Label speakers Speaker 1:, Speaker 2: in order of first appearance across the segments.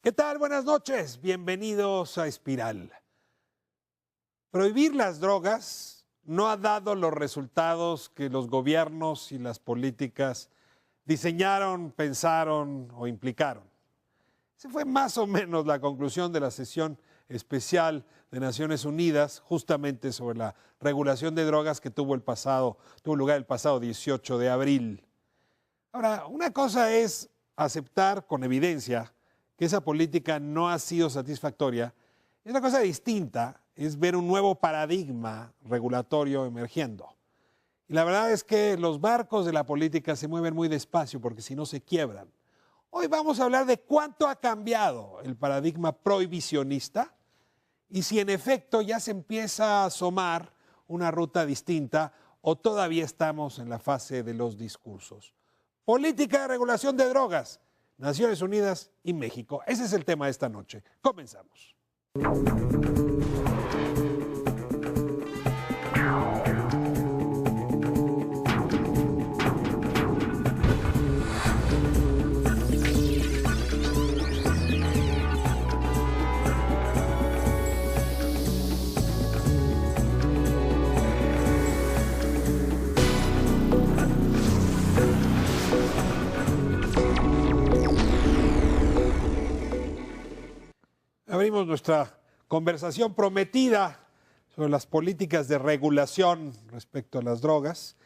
Speaker 1: ¿Qué tal? Buenas noches. Bienvenidos a Espiral. Prohibir las drogas no ha dado los resultados que los gobiernos y las políticas diseñaron, pensaron o implicaron. Esa fue más o menos la conclusión de la sesión especial de Naciones Unidas, justamente sobre la regulación de drogas que tuvo lugar el pasado 18 de abril. Ahora, una cosa es aceptar con evidencia que esa política no ha sido satisfactoria, y una cosa distinta es ver un nuevo paradigma regulatorio emergiendo. Y la verdad es que los barcos de la política se mueven muy despacio porque si no se quiebran. Hoy vamos a hablar de cuánto ha cambiado el paradigma prohibicionista y si en efecto ya se empieza a asomar una ruta distinta o todavía estamos en la fase de los discursos. Política de regulación de drogas, Naciones Unidas y México. Ese es el tema de esta noche. Comenzamos. Abrimos nuestra conversación prometida sobre las políticas de regulación respecto a las drogas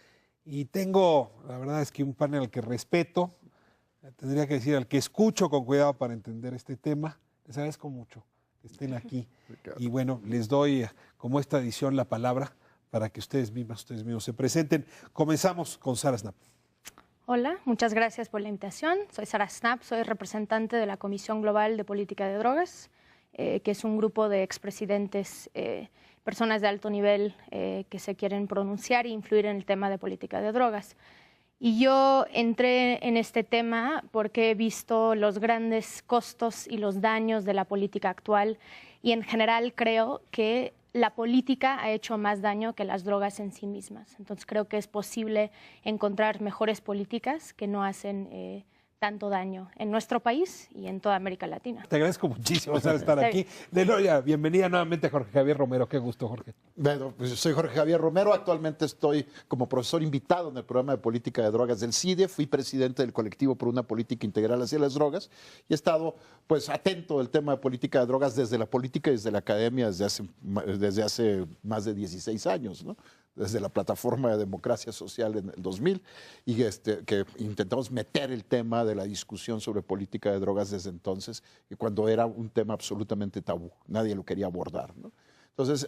Speaker 1: y tengo, la verdad es que un panel al que respeto, tendría que decir al que escucho con cuidado para entender este tema. Les agradezco mucho que estén aquí y bueno, les doy como esta edición la palabra para que ustedes mismos se presenten. Comenzamos con Sara Snap.
Speaker 2: Hola, muchas gracias por la invitación. Soy Sara Snap, soy representante de la Comisión Global de Política de Drogas, que es un grupo de expresidentes, personas de alto nivel que se quieren pronunciar e influir en el tema de política de drogas. Y yo entré en este tema porque he visto los grandes costos y los daños de la política actual y en general creo que la política ha hecho más daño que las drogas en sí mismas. Entonces creo que es posible encontrar mejores políticas que no hacen tanto daño en nuestro país y en toda América Latina.
Speaker 1: Te agradezco muchísimo por estar aquí. Bienvenida nuevamente a Jorge Javier Romero. Qué gusto, Jorge.
Speaker 3: Bueno, pues soy Jorge Javier Romero. Actualmente estoy como profesor invitado en el programa de política de drogas del CIDE. Fui presidente del colectivo por una política integral hacia las drogas y he estado pues atento al tema de política de drogas desde la política y desde la academia desde hace más de 16 años, ¿no? Desde la plataforma de democracia social en el 2000 y que intentamos meter el tema de la discusión sobre política de drogas desde entonces, y cuando era un tema absolutamente tabú, nadie lo quería abordar, ¿no? Entonces,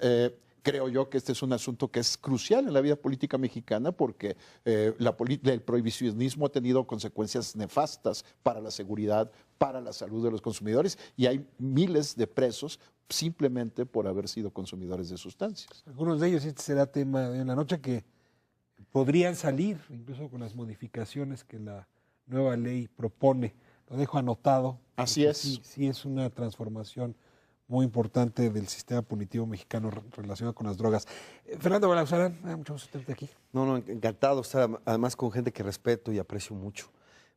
Speaker 3: creo yo que este es un asunto que es crucial en la vida política mexicana porque el prohibicionismo ha tenido consecuencias nefastas para la seguridad, para la salud de los consumidores y hay miles de presos simplemente por haber sido consumidores de sustancias.
Speaker 1: Algunos de ellos, este será tema de la noche, que podrían salir, incluso con las modificaciones que la nueva ley propone. Lo dejo anotado.
Speaker 3: Así es.
Speaker 1: Sí es una transformación muy importante del sistema punitivo mexicano relacionado con las drogas. Fernando Balauzarán, mucho gusto tenerte aquí.
Speaker 4: No, encantado estar además con gente que respeto y aprecio mucho.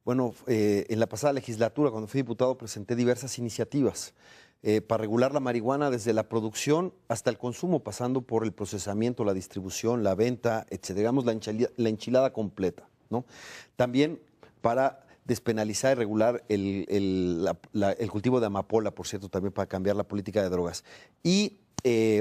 Speaker 4: Bueno, en la pasada legislatura, cuando fui diputado, presenté diversas iniciativas para regular la marihuana desde la producción hasta el consumo, pasando por el procesamiento, la distribución, la venta, etc. Digamos, la enchilada completa, ¿no? También para despenalizar y regular el cultivo de amapola, por cierto, también para cambiar la política de drogas. Y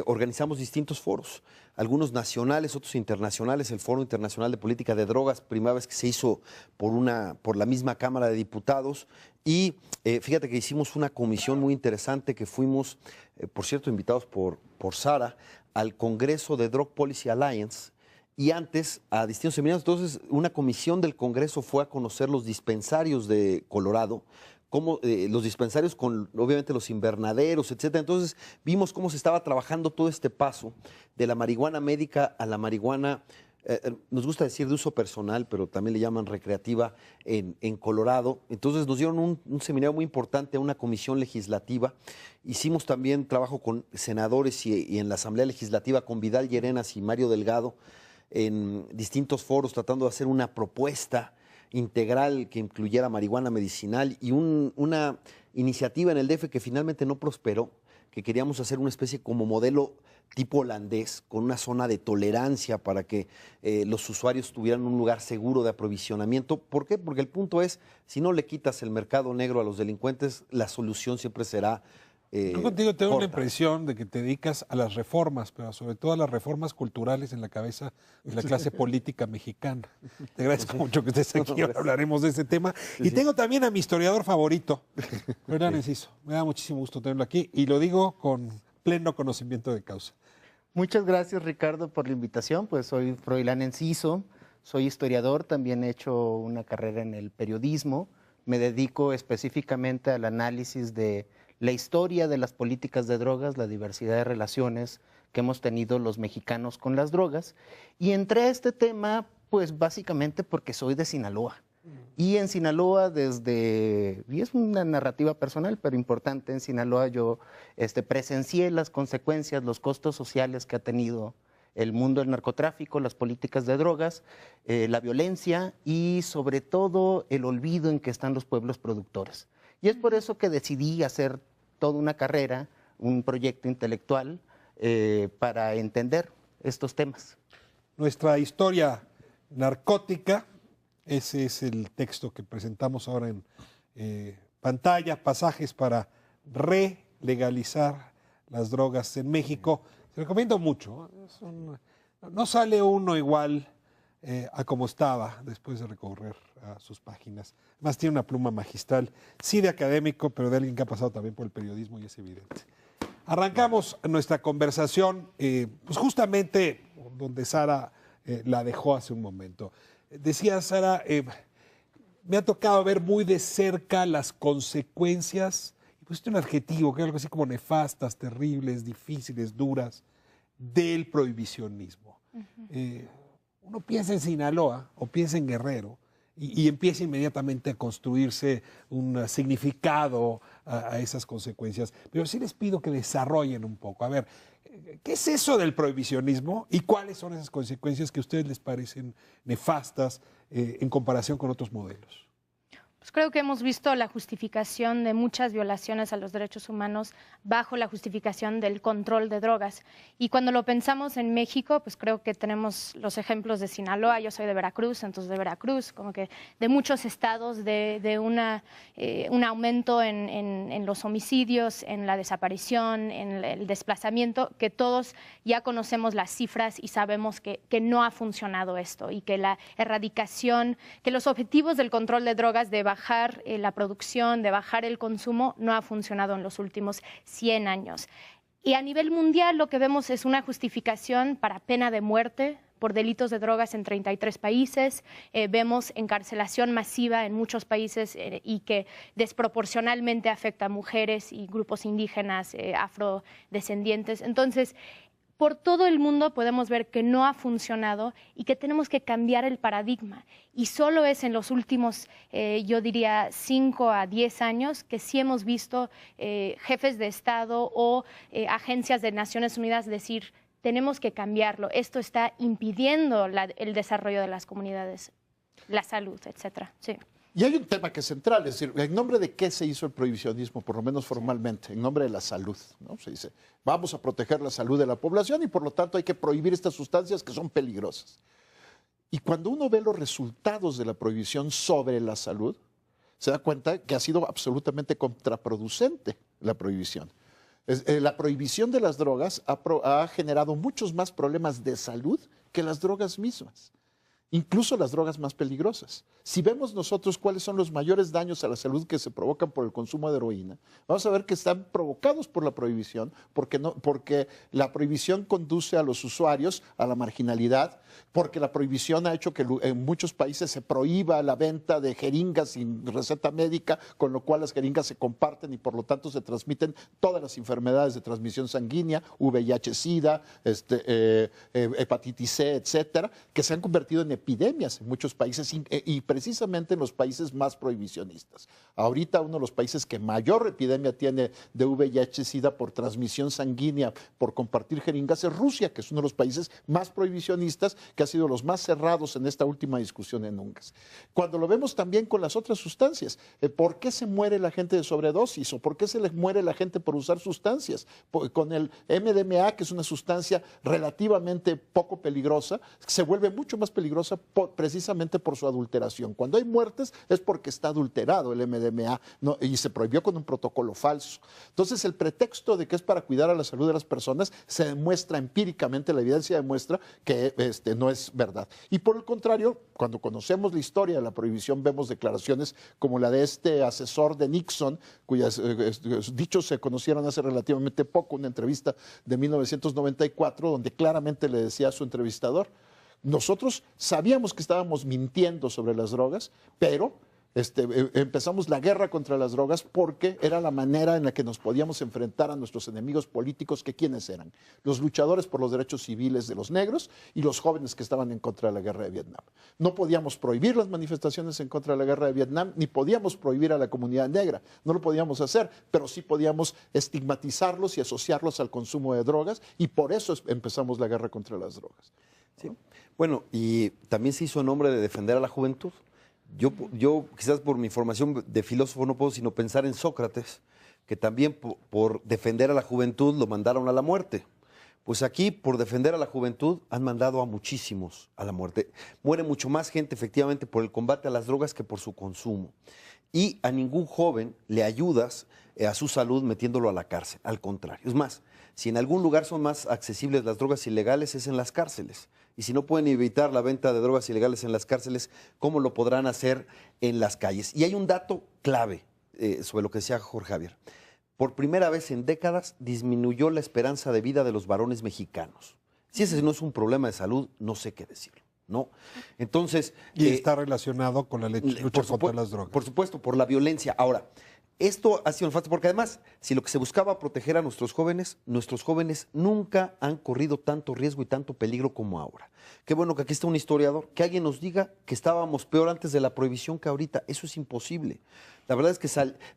Speaker 4: organizamos distintos foros, algunos nacionales, otros internacionales. El Foro Internacional de Política de Drogas, primera vez que se hizo por la misma Cámara de Diputados. Y fíjate que hicimos una comisión muy interesante que fuimos, por cierto, invitados por Sara, al Congreso de Drug Policy Alliance, y antes a distintos seminarios. Entonces, una comisión del Congreso fue a conocer los dispensarios de Colorado, los dispensarios con, obviamente, los invernaderos, etcétera. Entonces, vimos cómo se estaba trabajando todo este paso de la marihuana médica a la marihuana, nos gusta decir de uso personal, pero también le llaman recreativa en Colorado. Entonces, nos dieron un seminario muy importante a una comisión legislativa. Hicimos también trabajo con senadores y en la Asamblea Legislativa con Vidal Llerenas y Mario Delgado en distintos foros tratando de hacer una propuesta integral que incluyera marihuana medicinal y una iniciativa en el DF que finalmente no prosperó, que queríamos hacer una especie como modelo tipo holandés, con una zona de tolerancia para que los usuarios tuvieran un lugar seguro de aprovisionamiento. ¿Por qué? Porque el punto es, si no le quitas el mercado negro a los delincuentes, la solución siempre será
Speaker 1: Yo contigo tengo una
Speaker 4: corta.
Speaker 1: impresión de que te dedicas a las reformas, pero sobre todo a las reformas culturales en la cabeza de la clase política mexicana. Te agradezco mucho que estés aquí, ahora hablaremos de ese tema. Y tengo también a mi historiador favorito, Fernán Enciso. Me da muchísimo gusto tenerlo aquí y lo digo con pleno conocimiento de causa.
Speaker 5: Muchas gracias, Ricardo, por la invitación. Pues soy Froilán Enciso, soy historiador, también he hecho una carrera en el periodismo. Me dedico específicamente al análisis de la historia de las políticas de drogas, la diversidad de relaciones que hemos tenido los mexicanos con las drogas. Y entré a este tema, pues básicamente porque soy de Sinaloa. Y en Sinaloa y es una narrativa personal, pero importante, en Sinaloa yo presencié las consecuencias, los costos sociales que ha tenido el mundo del narcotráfico, las políticas de drogas, la violencia y sobre todo el olvido en que están los pueblos productores. Y es por eso que decidí hacer toda una carrera, un proyecto intelectual para entender estos temas.
Speaker 1: Nuestra historia narcótica, ese es el texto que presentamos ahora en pantalla, pasajes para relegalizar las drogas en México. Se recomiendo mucho. No sale uno igual a como estaba después de recorrer a sus páginas. Además tiene una pluma magistral, sí de académico, pero de alguien que ha pasado también por el periodismo y es evidente. Arrancamos nuestra conversación, pues justamente donde Sara la dejó hace un momento. Decía Sara, me ha tocado ver muy de cerca las consecuencias, y pusiste un adjetivo que es algo así como nefastas, terribles, difíciles, duras, del prohibicionismo. Uno piensa en Sinaloa o piensa en Guerrero y empieza inmediatamente a construirse un significado a esas consecuencias. Pero sí les pido que desarrollen un poco. A ver, ¿qué es eso del prohibicionismo y cuáles son esas consecuencias que a ustedes les parecen nefastas en comparación con otros modelos?
Speaker 2: Pues creo que hemos visto la justificación de muchas violaciones a los derechos humanos bajo la justificación del control de drogas. Y cuando lo pensamos en México, pues creo que tenemos los ejemplos de Sinaloa, yo soy de Veracruz, entonces de Veracruz, como que de muchos estados, de un aumento en los homicidios, en la desaparición, en el desplazamiento, que todos ya conocemos las cifras y sabemos que no ha funcionado esto y que la erradicación, que los objetivos del control de drogas de bajar la producción, de bajar el consumo, no ha funcionado en los últimos 100 años. Y a nivel mundial lo que vemos es una justificación para pena de muerte por delitos de drogas en 33 países. Vemos encarcelación masiva en muchos países y que desproporcionalmente afecta a mujeres y grupos indígenas, afrodescendientes. Entonces, por todo el mundo podemos ver que no ha funcionado y que tenemos que cambiar el paradigma. Y solo es en los últimos, yo diría, 5 a 10 años que sí hemos visto jefes de Estado o agencias de Naciones Unidas decir, tenemos que cambiarlo. Esto está impidiendo el desarrollo de las comunidades, la salud, etcétera. Sí.
Speaker 3: Y hay un tema que es central, es decir, ¿en nombre de qué se hizo el prohibicionismo, por lo menos formalmente? En nombre de la salud, ¿no? Se dice, vamos a proteger la salud de la población y por lo tanto hay que prohibir estas sustancias que son peligrosas. Y cuando uno ve los resultados de la prohibición sobre la salud, se da cuenta que ha sido absolutamente contraproducente la prohibición. La prohibición de las drogas ha generado muchos más problemas de salud que las drogas mismas. Incluso las drogas más peligrosas. Si vemos nosotros cuáles son los mayores daños a la salud que se provocan por el consumo de heroína, vamos a ver que están provocados por la prohibición, porque la prohibición conduce a los usuarios a la marginalidad, porque la prohibición ha hecho que en muchos países se prohíba la venta de jeringas sin receta médica, con lo cual las jeringas se comparten y por lo tanto se transmiten todas las enfermedades de transmisión sanguínea, VIH, SIDA, hepatitis C, etcétera, que se han convertido en epidemias en muchos países y precisamente en los países más prohibicionistas. Ahorita uno de los países que mayor epidemia tiene de VIH-Sida por transmisión sanguínea, por compartir jeringas, es Rusia, que es uno de los países más prohibicionistas, que ha sido los más cerrados en esta última discusión en UNGAS. Cuando lo vemos también con las otras sustancias, ¿por qué se muere la gente de sobredosis o por qué se les muere la gente por usar sustancias? Con el MDMA, que es una sustancia relativamente poco peligrosa, se vuelve mucho más peligrosa precisamente por su adulteración. Cuando hay muertes es porque está adulterado el MDMA, ¿no? Y se prohibió con un protocolo falso. Entonces el pretexto de que es para cuidar a la salud de las personas se demuestra empíricamente, la evidencia demuestra que no es verdad. Y por el contrario, cuando conocemos la historia de la prohibición, vemos declaraciones como la de este asesor de Nixon, cuyos dichos se conocieron hace relativamente poco, una entrevista de 1994, donde claramente le decía a su entrevistador: nosotros sabíamos que estábamos mintiendo sobre las drogas, pero empezamos la guerra contra las drogas porque era la manera en la que nos podíamos enfrentar a nuestros enemigos políticos, que ¿quiénes eran? Los luchadores por los derechos civiles de los negros y los jóvenes que estaban en contra de la guerra de Vietnam. No podíamos prohibir las manifestaciones en contra de la guerra de Vietnam, ni podíamos prohibir a la comunidad negra. No lo podíamos hacer, pero sí podíamos estigmatizarlos y asociarlos al consumo de drogas, y por eso empezamos la guerra contra las drogas.
Speaker 4: Sí. Bueno, y también se hizo en nombre de defender a la juventud. Yo quizás por mi formación de filósofo no puedo sino pensar en Sócrates, que también por defender a la juventud lo mandaron a la muerte. Pues aquí, por defender a la juventud, han mandado a muchísimos a la muerte. Muere mucho más gente, efectivamente, por el combate a las drogas que por su consumo. Y a ningún joven le ayudas a su salud metiéndolo a la cárcel. Al contrario. Es más, si en algún lugar son más accesibles las drogas ilegales, es en las cárceles. Y si no pueden evitar la venta de drogas ilegales en las cárceles, ¿cómo lo podrán hacer en las calles? Y hay un dato clave sobre lo que decía Jorge Javier. Por primera vez en décadas disminuyó la esperanza de vida de los varones mexicanos. Si ese no es un problema de salud, no sé qué decirlo, ¿no? Entonces...
Speaker 1: Y está relacionado con la lucha contra las drogas.
Speaker 4: Por supuesto, por la violencia. Ahora, esto ha sido nefasto porque además, si lo que se buscaba proteger a nuestros jóvenes nunca han corrido tanto riesgo y tanto peligro como ahora. Qué bueno que aquí está un historiador, que alguien nos diga que estábamos peor antes de la prohibición que ahorita. Eso es imposible. La verdad es que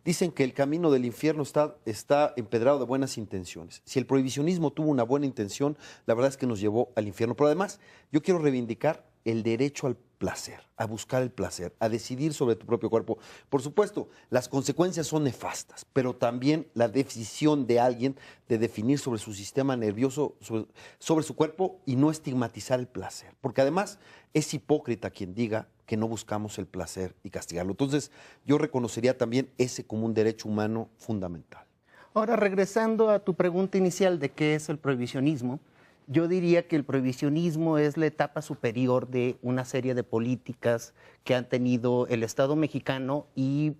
Speaker 4: dicen que el camino del infierno está empedrado de buenas intenciones. Si el prohibicionismo tuvo una buena intención, la verdad es que nos llevó al infierno. Pero además, yo quiero reivindicar el derecho al placer, a buscar el placer, a decidir sobre tu propio cuerpo. Por supuesto, las consecuencias son nefastas, pero también la decisión de alguien de definir sobre su sistema nervioso, sobre su cuerpo, y no estigmatizar el placer. Porque además es hipócrita quien diga que no buscamos el placer y castigarlo. Entonces, yo reconocería también ese como un derecho humano fundamental.
Speaker 5: Ahora, regresando a tu pregunta inicial de qué es el prohibicionismo, yo diría que el prohibicionismo es la etapa superior de una serie de políticas que han tenido el Estado mexicano y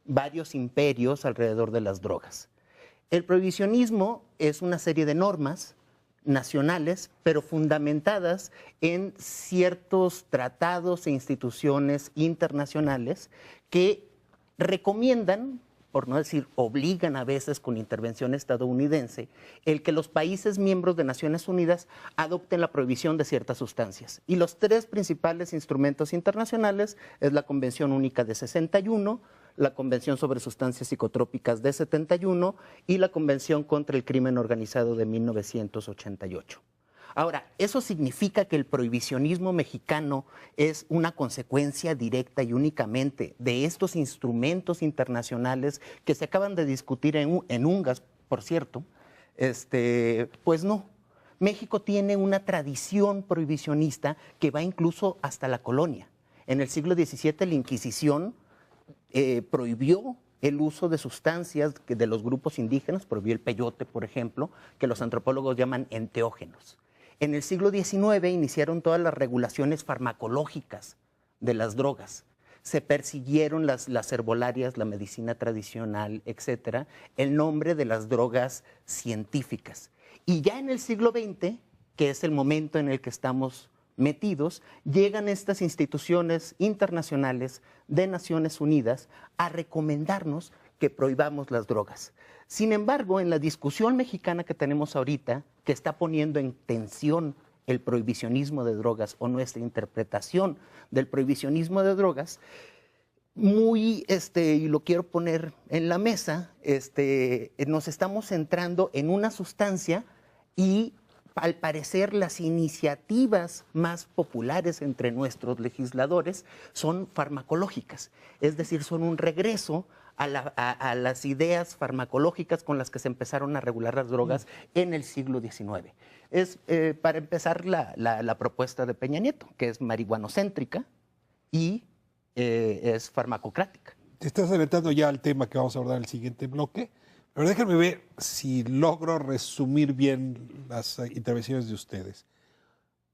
Speaker 5: varios imperios alrededor de las drogas. El prohibicionismo es una serie de normas nacionales, pero fundamentadas en ciertos tratados e instituciones internacionales que recomiendan, por no decir obligan a veces con intervención estadounidense, el que los países miembros de Naciones Unidas adopten la prohibición de ciertas sustancias. Y los tres principales instrumentos internacionales es la Convención Única de 61, la Convención sobre Sustancias Psicotrópicas de 71 y la Convención contra el Crimen Organizado de 1988. Ahora, ¿eso significa que el prohibicionismo mexicano es una consecuencia directa y únicamente de estos instrumentos internacionales que se acaban de discutir en UNGAS, por cierto? Pues no. México tiene una tradición prohibicionista que va incluso hasta la colonia. En el siglo XVII la Inquisición prohibió el uso de sustancias de los grupos indígenas, prohibió el peyote, por ejemplo, que los antropólogos llaman enteógenos. En el siglo XIX iniciaron todas las regulaciones farmacológicas de las drogas. Se persiguieron las herbolarias, la medicina tradicional, etcétera, en nombre de las drogas científicas. Y ya en el siglo XX, que es el momento en el que estamos metidos, llegan estas instituciones internacionales de Naciones Unidas a recomendarnos que prohibamos las drogas. Sin embargo, en la discusión mexicana que tenemos ahorita, que está poniendo en tensión el prohibicionismo de drogas o nuestra interpretación del prohibicionismo de drogas, muy, y lo quiero poner en la mesa, nos estamos centrando en una sustancia y al parecer las iniciativas más populares entre nuestros legisladores son farmacológicas, es decir, son un regreso a las ideas farmacológicas con las que se empezaron a regular las drogas en el siglo XIX. Es, para empezar, la propuesta de Peña Nieto, que es marihuanocéntrica y es farmacocrática.
Speaker 1: Te estás adelantando ya al tema que vamos a abordar en el siguiente bloque, pero déjenme ver si logro resumir bien las intervenciones de ustedes.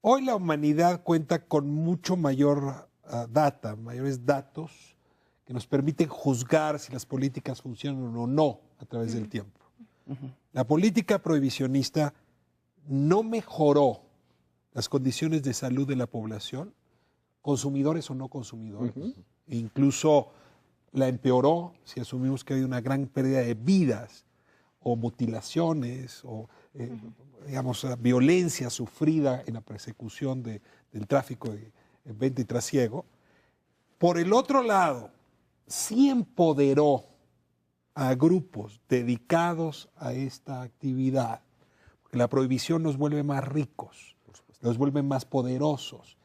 Speaker 1: Hoy la humanidad cuenta con mucho mayor data, mayores datos que nos permiten juzgar si las políticas funcionan o no a través del tiempo. La política prohibicionista no mejoró las condiciones de salud de la población, consumidores o no consumidores. E incluso la empeoró si asumimos que hay una gran pérdida de vidas o mutilaciones o digamos, violencia sufrida en la persecución del tráfico de venta y trasiego. Por el otro lado, sí empoderó a grupos dedicados a esta actividad. Porque la prohibición nos vuelve más ricos, nos vuelve más poderosos,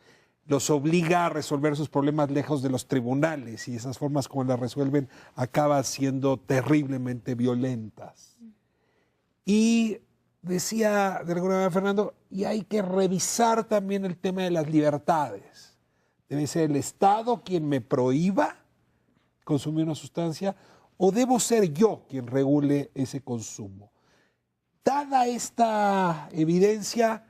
Speaker 1: los obliga a resolver sus problemas lejos de los tribunales y esas formas como las resuelven acaban siendo terriblemente violentas. Y decía de alguna manera Fernando, y hay que revisar también el tema de las libertades. Debe ser el Estado quien me prohíba consumir una sustancia o debo ser yo quien regule ese consumo. Dada esta evidencia,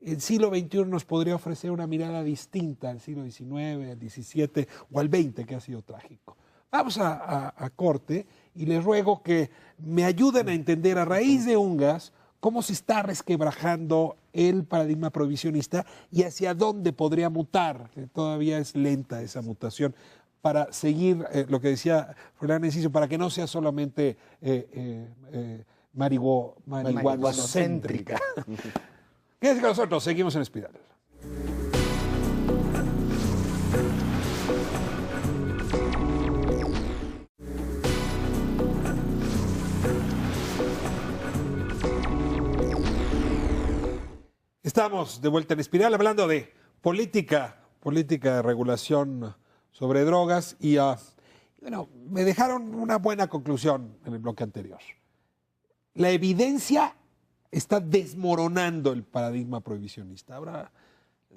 Speaker 1: el siglo XXI nos podría ofrecer una mirada distinta al siglo XIX, al XVII o al XX, que ha sido trágico. Vamos a corte y les ruego que me ayuden a entender a raíz de Ungas cómo se está resquebrajando el paradigma prohibicionista y hacia dónde podría mutar. Todavía es lenta esa mutación para seguir lo que decía Fernando Enciso, para que no sea solamente marihuanocéntrica. Quédense con nosotros, seguimos en Espiral. Estamos de vuelta en Espiral hablando de política de regulación sobre drogas y bueno, me dejaron una buena conclusión en el bloque anterior. La evidencia está desmoronando el paradigma prohibicionista. Ahora,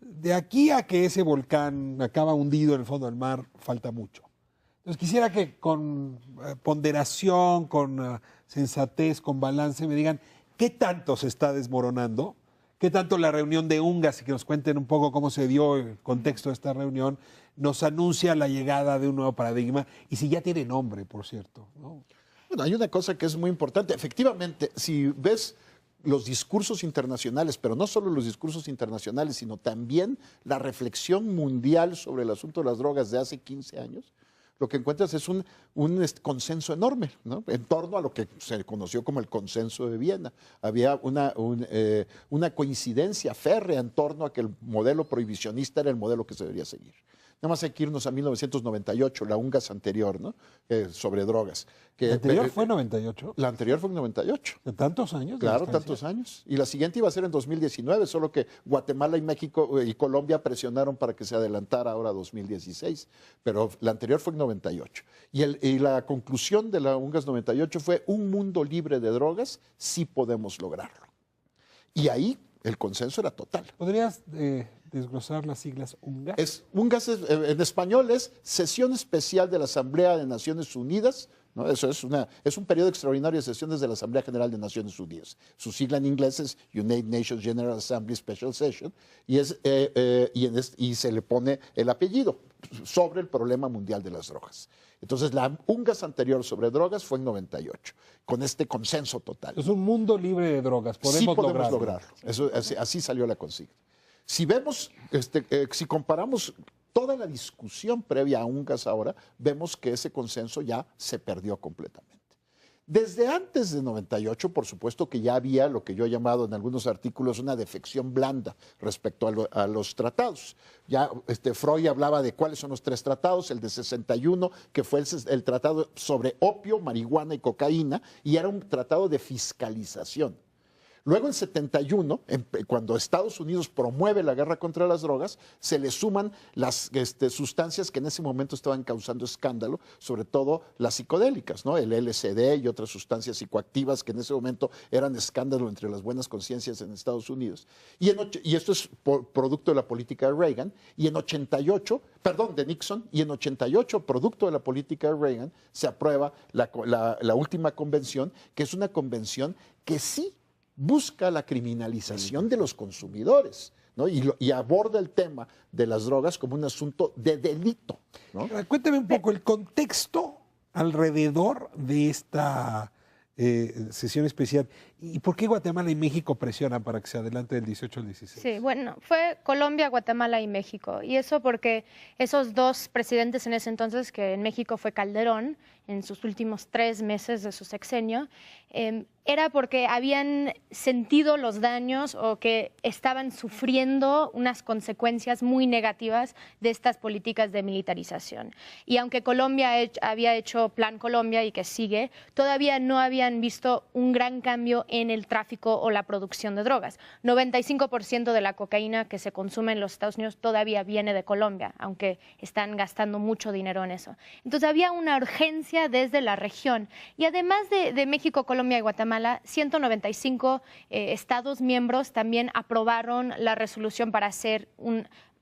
Speaker 1: de aquí a que ese volcán acaba hundido en el fondo del mar, falta mucho. Entonces quisiera que con ponderación, con sensatez, con balance, me digan qué tanto se está desmoronando, qué tanto la reunión de Ungas, y que nos cuenten un poco cómo se dio el contexto de esta reunión, nos anuncia la llegada de un nuevo paradigma, y si ya tiene nombre, por cierto, ¿no?
Speaker 3: Bueno, hay una cosa que es muy importante. Efectivamente, si ves los discursos internacionales, pero no solo los discursos internacionales, sino también la reflexión mundial sobre el asunto de las drogas de hace 15 años, lo que encuentras es un consenso enorme, ¿no? En torno a lo que se conoció como el consenso de Viena. Había una coincidencia férrea en torno a que el modelo prohibicionista era el modelo que se debería seguir. Nada más hay que irnos a 1998, la Ungas anterior, ¿no? Sobre drogas.
Speaker 1: ¿La anterior fue en 98?
Speaker 3: La anterior fue en 98.
Speaker 1: ¿De tantos años?
Speaker 3: Claro, tantos años. Y la siguiente iba a ser en 2019, solo que Guatemala y México y Colombia presionaron para que se adelantara ahora a 2016. Pero la anterior fue en 98. Y la conclusión de la Ungas 98 fue: un mundo libre de drogas, sí podemos lograrlo. Y ahí el consenso era total.
Speaker 1: ¿Podrías desglosar las siglas Ungas?
Speaker 3: Ungas en español es Sesión Especial de la Asamblea de Naciones Unidas, ¿no? Eso es un periodo extraordinario de sesiones de la Asamblea General de Naciones Unidas. Su sigla en inglés es United Nations General Assembly Special Session y se le pone el apellido sobre el problema mundial de las drogas. Entonces, la Ungas anterior sobre drogas fue en 98, con este consenso total.
Speaker 1: Es un mundo libre de drogas.
Speaker 3: Sí podemos lograrlo. Eso, así salió la consigna. Si vemos, si comparamos toda la discusión previa a Ungas ahora, vemos que ese consenso ya se perdió completamente. Desde antes de 98, por supuesto que ya había lo que yo he llamado en algunos artículos una defección blanda respecto a los tratados. Ya Freud hablaba de cuáles son los 3 tratados, el de 61, que fue el tratado sobre opio, marihuana y cocaína, y era un tratado de fiscalización. Luego en 71, cuando Estados Unidos promueve la guerra contra las drogas, se le suman las sustancias que en ese momento estaban causando escándalo, sobre todo las psicodélicas, ¿no? El LSD y otras sustancias psicoactivas que en ese momento eran escándalo entre las buenas conciencias en Estados Unidos. Y esto es producto de la política de Reagan, de Nixon, y en 88, producto de la política de Reagan, se aprueba la última convención, que es una convención que sí busca la criminalización de los consumidores, ¿no? Y aborda el tema de las drogas como un asunto de delito, ¿no?
Speaker 1: Cuéntame un poco el contexto alrededor de esta sesión especial. ¿Y por qué Guatemala y México presionan para que se adelante del 18 al 16?
Speaker 2: Sí, bueno, fue Colombia, Guatemala y México. Y eso porque esos 2 presidentes en ese entonces, que en México fue Calderón, en sus últimos 3 meses de su sexenio, era porque habían sentido los daños o que estaban sufriendo unas consecuencias muy negativas de estas políticas de militarización. Y aunque Colombia había hecho Plan Colombia y que sigue, todavía no habían visto un gran cambio en el tráfico o la producción de drogas. 95% de la cocaína que se consume en los Estados Unidos todavía viene de Colombia, aunque están gastando mucho dinero en eso. Entonces había una urgencia desde la región. Y además de México, Colombia y Guatemala, 195 Estados miembros también aprobaron la resolución para hacer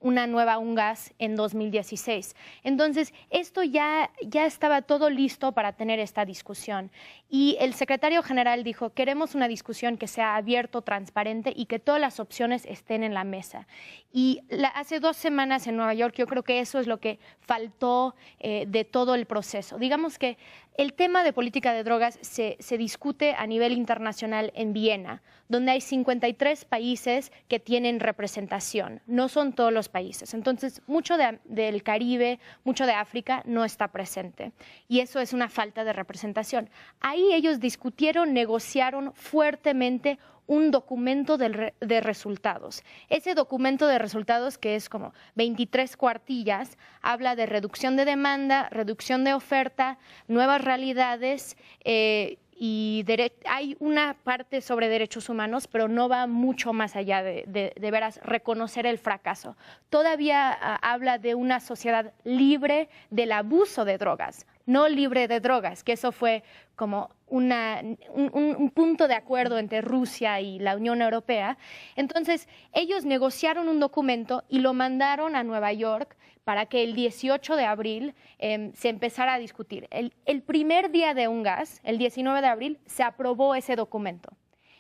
Speaker 2: una nueva UNGAS en 2016. Entonces, esto ya estaba todo listo para tener esta discusión. Y el secretario general dijo, queremos una discusión que sea abierto, transparente y que todas las opciones estén en la mesa. Y hace 2 semanas en Nueva York, yo creo que eso es lo que faltó de todo el proceso. Digamos que el tema de política de drogas se discute a nivel internacional en Viena, donde hay 53 países que tienen representación. No son todos los países. Entonces, mucho del Caribe, mucho de África no está presente. Y eso es una falta de representación. Ahí ellos discutieron, negociaron fuertemente un documento de resultados. Ese documento de resultados, que es como 23 cuartillas, habla de reducción de demanda, reducción de oferta, nuevas realidades y hay una parte sobre derechos humanos, pero no va mucho más allá de veras reconocer el fracaso. Todavía habla de una sociedad libre del abuso de drogas, no libre de drogas, que eso fue como un punto de acuerdo entre Rusia y la Unión Europea. Entonces, ellos negociaron un documento y lo mandaron a Nueva York para que el 18 de abril se empezara a discutir. El primer día de UNGAS, el 19 de abril, se aprobó ese documento.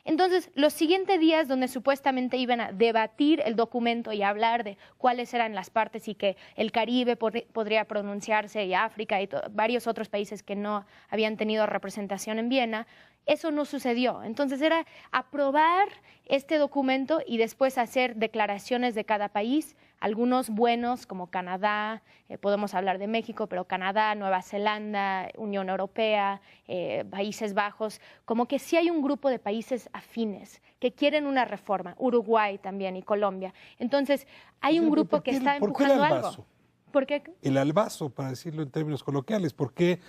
Speaker 2: Entonces, los siguientes días donde supuestamente iban a debatir el documento y hablar de cuáles eran las partes y que el Caribe podría pronunciarse y África y varios otros países que no habían tenido representación en Viena, eso no sucedió. Entonces era aprobar este documento y después hacer declaraciones de cada país, algunos buenos como Canadá, podemos hablar de México, pero Canadá, Nueva Zelanda, Unión Europea, Países Bajos, como que sí hay un grupo de países afines que quieren una reforma, Uruguay también y Colombia. Entonces hay un grupo que está empujando algo. ¿Por qué?
Speaker 1: El albazo, para decirlo en términos coloquiales, ¿por qué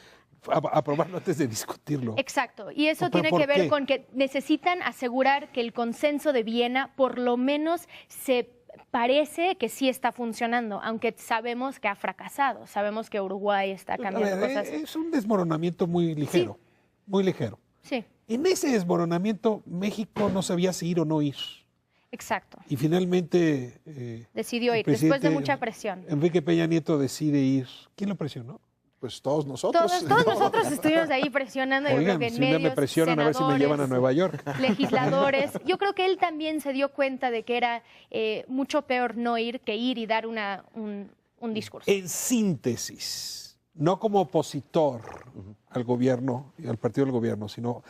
Speaker 1: aprobarlo antes de discutirlo?
Speaker 2: Exacto, y eso tiene que ver con que necesitan asegurar que el consenso de Viena por lo menos se parece que sí está funcionando, aunque sabemos que ha fracasado, sabemos que Uruguay está cambiando cosas.
Speaker 1: Es un desmoronamiento muy ligero, sí. Muy ligero.
Speaker 2: Sí.
Speaker 1: En ese desmoronamiento México no sabía si ir o no ir.
Speaker 2: Exacto.
Speaker 1: Y finalmente
Speaker 2: decidió ir, después de mucha presión.
Speaker 1: Enrique Peña Nieto decide ir. ¿Quién lo presionó?
Speaker 3: Pues todos nosotros.
Speaker 2: Todos nosotros estuvimos ahí presionando.
Speaker 1: Oigan,
Speaker 2: yo creo que en
Speaker 1: si
Speaker 2: medios,
Speaker 1: me presionan a ver si me llevan a Nueva York.
Speaker 2: Legisladores. Yo creo que él también se dio cuenta de que era mucho peor no ir que ir y dar un discurso.
Speaker 1: En síntesis, no como opositor al gobierno, al partido del gobierno, sino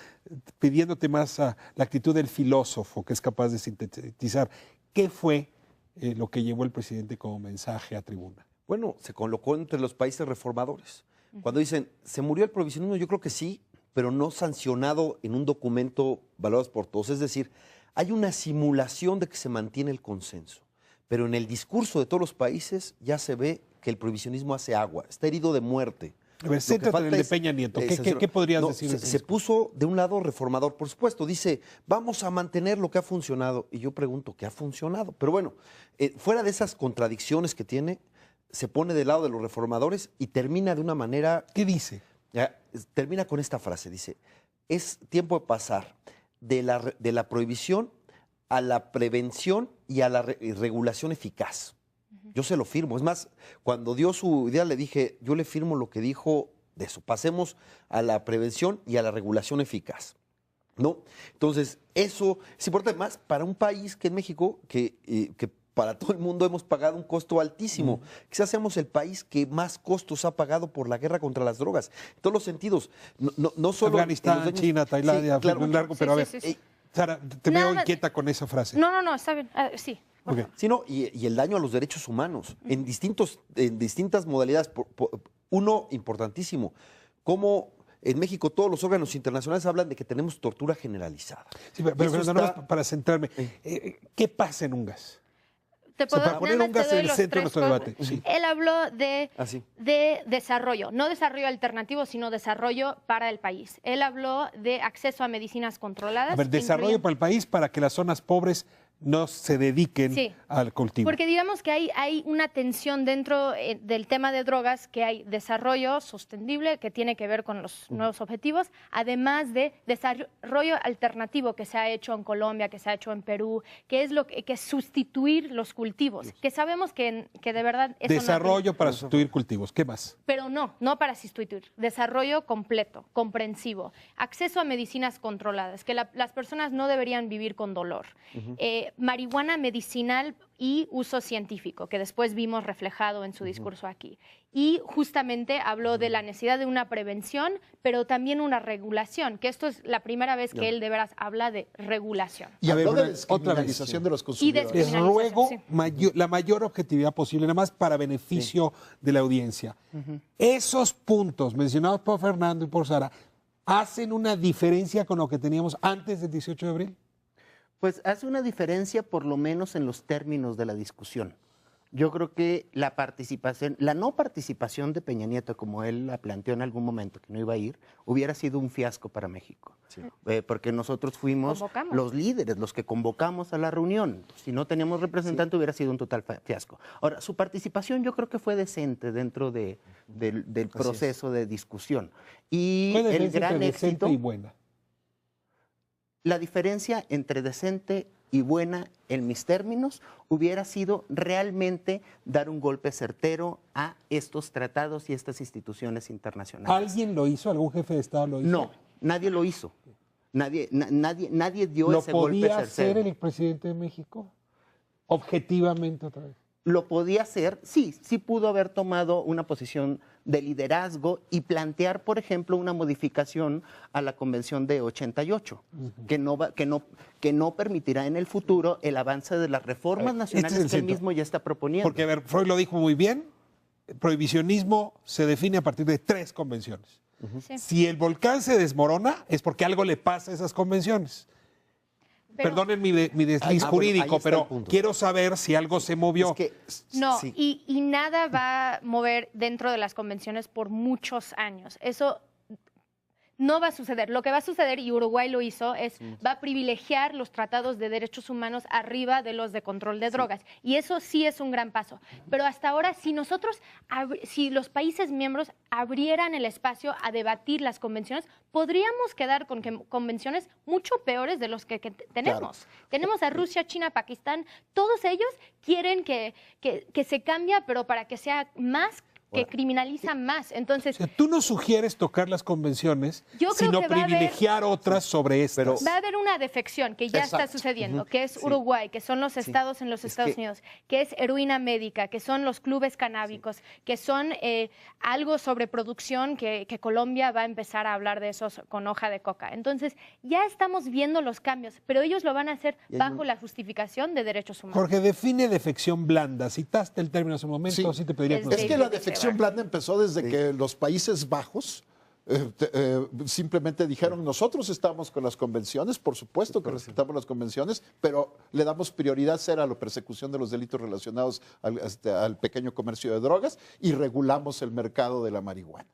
Speaker 1: pidiéndote más a la actitud del filósofo que es capaz de sintetizar qué fue lo que llevó el presidente como mensaje a tribuna.
Speaker 4: Bueno, se colocó entre los países reformadores. Cuando dicen, ¿se murió el provisionismo? Yo creo que sí, pero no sancionado en un documento valorado por todos. Es decir, hay una simulación de que se mantiene el consenso, pero en el discurso de todos los países ya se ve que el prohibicionismo hace agua, está herido de muerte.
Speaker 1: A ver, céntrate en el de Peña Nieto. ¿Qué podrías decir?
Speaker 4: Se puso de un lado reformador, por supuesto. Dice, vamos a mantener lo que ha funcionado. Y yo pregunto, ¿qué ha funcionado? Pero bueno, fuera de esas contradicciones que tiene, se pone del lado de los reformadores y termina de una manera...
Speaker 1: ¿Qué dice?
Speaker 4: Termina con esta frase, dice, es tiempo de pasar de la prohibición a la prevención y a la regulación eficaz. Yo se lo firmo. Es más, cuando dio su idea le dije, yo le firmo lo que dijo de eso. Pasemos a la prevención y a la regulación eficaz, ¿no? Entonces, eso es importante más para un país que en México, que para todo el mundo hemos pagado un costo altísimo. Quizás seamos el país que más costos ha pagado por la guerra contra las drogas. En todos los sentidos. No solo
Speaker 1: Afganistán, China, Tailandia,
Speaker 4: sí, claro,
Speaker 1: largo, pero a ver,
Speaker 2: Sara,
Speaker 1: te veo inquieta con esa frase.
Speaker 2: No, está bien. Sí.
Speaker 1: Okay.
Speaker 4: Sí, no, y el daño a los derechos humanos en distintas modalidades. Uno importantísimo, cómo en México todos los órganos internacionales hablan de que tenemos tortura generalizada.
Speaker 1: Sí, pero nada más para centrarme, ¿qué pasa en UNGAS?
Speaker 2: Para
Speaker 1: poner UNGAS en el centro de nuestro debate. Sí.
Speaker 2: Él habló de desarrollo, no desarrollo alternativo, sino desarrollo para el país. Él habló de acceso a medicinas controladas.
Speaker 1: A ver, desarrollo para el país para que las zonas pobres no se dediquen al cultivo.
Speaker 2: Porque digamos que hay una tensión dentro del tema de drogas, que hay desarrollo sostenible que tiene que ver con los nuevos objetivos, además de desarrollo alternativo que se ha hecho en Colombia, que se ha hecho en Perú, que es lo que es sustituir los cultivos, que sabemos que de verdad eso
Speaker 1: desarrollo para sustituir cultivos, ¿qué más?
Speaker 2: Pero no para sustituir, desarrollo completo, comprensivo, acceso a medicinas controladas, que las personas no deberían vivir con dolor. Marihuana medicinal y uso científico, que después vimos reflejado en su discurso aquí. Y justamente habló de la necesidad de una prevención, pero también una regulación, que esto es la primera vez que él de veras habla de regulación.
Speaker 3: Y habló de descriminalización de los consumidores.
Speaker 1: Les ruego la mayor objetividad posible, nada más para beneficio de la audiencia. Esos puntos mencionados por Fernando y por Sara, ¿hacen una diferencia con lo que teníamos antes del 18 de abril?
Speaker 5: Pues hace una diferencia por lo menos en los términos de la discusión. Yo creo que la no participación de Peña Nieto, como él la planteó en algún momento, que no iba a ir, hubiera sido un fiasco para México. Sí. Porque nosotros fuimos los líderes, los que convocamos a la reunión. Si no teníamos representante, hubiera sido un total fiasco. Ahora, su participación yo creo que fue decente dentro del proceso de discusión. Y el gran éxito
Speaker 1: y buena.
Speaker 5: La diferencia entre decente y buena, en mis términos, hubiera sido realmente dar un golpe certero a estos tratados y estas instituciones internacionales.
Speaker 1: ¿Alguien lo hizo? ¿Algún jefe de Estado lo hizo?
Speaker 5: No, nadie lo hizo. Nadie dio ese golpe certero.
Speaker 1: ¿Lo podía hacer el presidente de México? Objetivamente otra vez.
Speaker 5: Lo podía hacer, sí pudo haber tomado una posición de liderazgo y plantear, por ejemplo, una modificación a la Convención de 88, que no permitirá en el futuro el avance de las reformas nacionales que él mismo ya está proponiendo.
Speaker 1: Porque, a ver, Freud lo dijo muy bien, el prohibicionismo se define a partir de 3 convenciones. Sí. Si el volcán se desmorona, es porque algo le pasa a esas convenciones. Perdonen mi desliz jurídico, pero quiero saber si algo se movió.
Speaker 2: Y nada va a mover dentro de las convenciones por muchos años. Eso no va a suceder. Lo que va a suceder, y Uruguay lo hizo, va a privilegiar los tratados de derechos humanos arriba de los de control de drogas. Y eso sí es un gran paso. Pero hasta ahora, si los países miembros abrieran el espacio a debatir las convenciones, podríamos quedar con convenciones mucho peores de los que tenemos. Claro. Tenemos a Rusia, China, Pakistán. Todos ellos quieren que se cambie, pero para que sea más que criminaliza más. Entonces,
Speaker 1: tú no sugieres tocar las convenciones, sino privilegiar otras sobre estas.
Speaker 2: Va a haber una defección que ya está sucediendo, que es Uruguay, que son los estados en los Estados Unidos, que es heroína médica, que son los clubes canábicos, que son algo sobre producción que Colombia va a empezar a hablar de eso con hoja de coca. Entonces, ya estamos viendo los cambios, pero ellos lo van a hacer bajo la justificación de derechos humanos.
Speaker 1: Jorge, define defección blanda. Citaste el término hace un momento, sí te pediría
Speaker 3: Es que la defección blanda empezó desde que los Países Bajos simplemente dijeron, nosotros estamos con las convenciones, por supuesto que respetamos las convenciones, pero le damos prioridad cero a la persecución de los delitos relacionados al pequeño comercio de drogas y regulamos el mercado de la marihuana.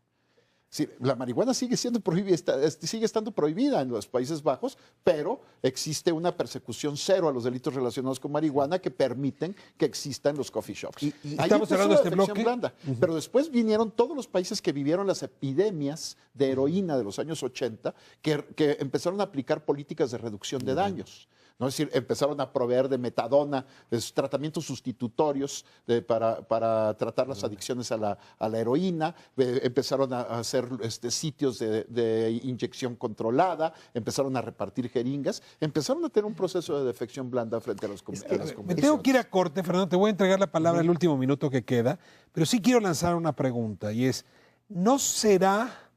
Speaker 3: Sí, la marihuana sigue siendo prohibida, sigue estando prohibida en los Países Bajos, pero existe una persecución cero a los delitos relacionados con marihuana que permiten que existan los coffee shops.
Speaker 1: Y
Speaker 3: Ahí
Speaker 1: estamos
Speaker 3: empezó
Speaker 1: cerrando
Speaker 3: la
Speaker 1: este
Speaker 3: defección
Speaker 1: bloque.
Speaker 3: blanda. Pero después vinieron todos los países que vivieron las epidemias de heroína de los años 80, que empezaron a aplicar políticas de reducción de daños. ¿No? Es decir, empezaron a proveer de metadona, de tratamientos sustitutorios para tratar las adicciones a la heroína, empezaron a hacer sitios de inyección controlada, empezaron a repartir jeringas, empezaron a tener un proceso de defección blanda frente a las
Speaker 1: Me
Speaker 3: convenciones.
Speaker 1: tengo que ir a corte, Fernando, te voy a entregar la palabra el último minuto que queda, pero sí quiero lanzar una pregunta y es, ¿no será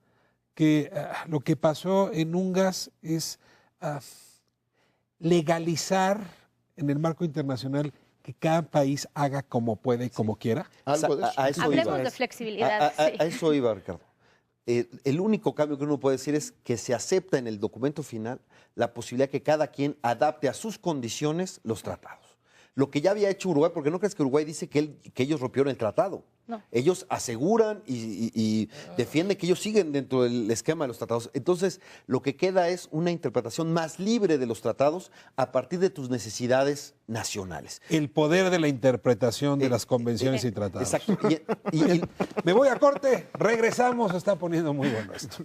Speaker 1: que lo que pasó en Ungas es legalizar en el marco internacional que cada país haga como puede y como quiera?
Speaker 3: Algo de eso.
Speaker 4: A eso
Speaker 2: Hablemos
Speaker 4: iba.
Speaker 2: de flexibilidad.
Speaker 4: A
Speaker 2: sí.
Speaker 4: eso iba, Ricardo. El único cambio que uno puede decir es que se acepta en el documento final la posibilidad que cada quien adapte a sus condiciones los tratados. Lo que ya había hecho Uruguay, porque no crees que Uruguay dice que ellos rompieron el tratado.
Speaker 2: No.
Speaker 4: Ellos aseguran y defienden que ellos siguen dentro del esquema de los tratados. Entonces, lo que queda es una interpretación más libre de los tratados a partir de tus necesidades nacionales.
Speaker 1: El poder de la interpretación de las convenciones y tratados.
Speaker 4: Exacto.
Speaker 1: Me voy a corte, regresamos, se está poniendo muy bueno esto.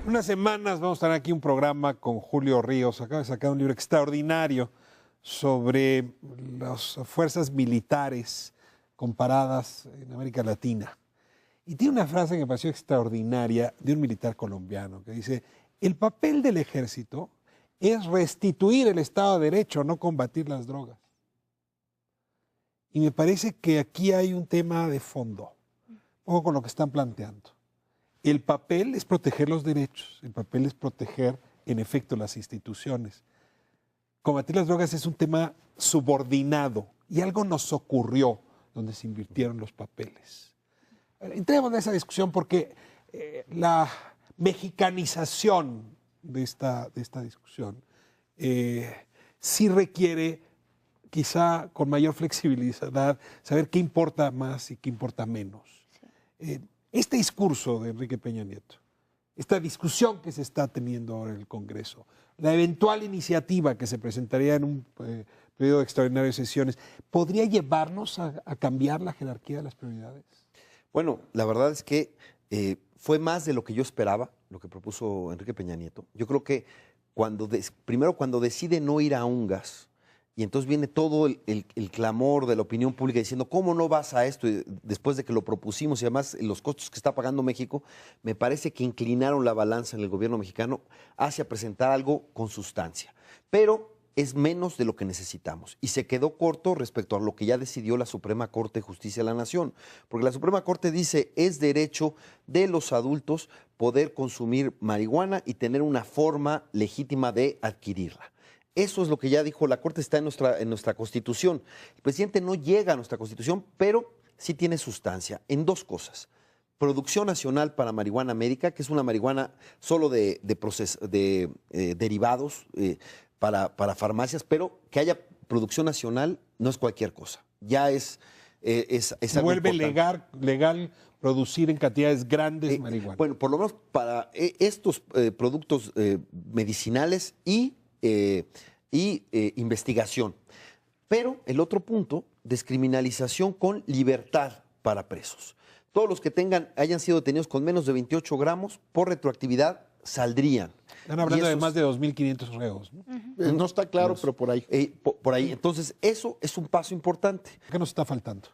Speaker 1: Unas semanas vamos a tener aquí un programa con Julio Ríos. Acaba de sacar un libro extraordinario sobre las fuerzas militares comparadas en América Latina. Y tiene una frase que me pareció extraordinaria de un militar colombiano que dice, el papel del ejército es restituir el Estado de Derecho, no combatir las drogas. Y me parece que aquí hay un tema de fondo, un poco con lo que están planteando. El papel es proteger los derechos, el papel es proteger, en efecto, las instituciones. Combatir las drogas es un tema subordinado y algo nos ocurrió donde se invirtieron los papeles. Entremos en esa discusión porque la mexicanización de esta discusión sí requiere, quizá con mayor flexibilidad, saber qué importa más y qué importa menos. Este discurso de Enrique Peña Nieto, esta discusión que se está teniendo ahora en el Congreso, la eventual iniciativa que se presentaría en un periodo extraordinario de sesiones, ¿podría llevarnos a cambiar la jerarquía de las prioridades?
Speaker 4: Bueno, la verdad es que fue más de lo que yo esperaba, lo que propuso Enrique Peña Nieto. Yo creo que primero cuando decide no ir a Ungas, y entonces viene todo el clamor de la opinión pública diciendo, ¿cómo no vas a esto? Y después de que lo propusimos y además los costos que está pagando México, me parece que inclinaron la balanza en el gobierno mexicano hacia presentar algo con sustancia. Pero es menos de lo que necesitamos. Y se quedó corto respecto a lo que ya decidió la Suprema Corte de Justicia de la Nación. Porque la Suprema Corte dice, es derecho de los adultos poder consumir marihuana y tener una forma legítima de adquirirla. Eso es lo que ya dijo la Corte, está en nuestra Constitución. El presidente no llega a nuestra Constitución, pero sí tiene sustancia en dos cosas. Producción nacional para marihuana médica, que es una marihuana solo de derivados para farmacias, pero que haya producción nacional no es cualquier cosa. Ya es algo
Speaker 1: vuelve
Speaker 4: importante.
Speaker 1: legal producir en cantidades grandes marihuana.
Speaker 4: Bueno, por lo menos para estos productos medicinales y investigación. Pero el otro punto, descriminalización con libertad para presos. Todos los que hayan sido detenidos con menos de 28 gramos, por retroactividad, saldrían.
Speaker 1: Están hablando de más de 2.500 reos, ¿no?
Speaker 3: No está claro, pero por ahí.
Speaker 4: Por ahí. Entonces, eso es un paso importante.
Speaker 1: ¿Qué nos está faltando?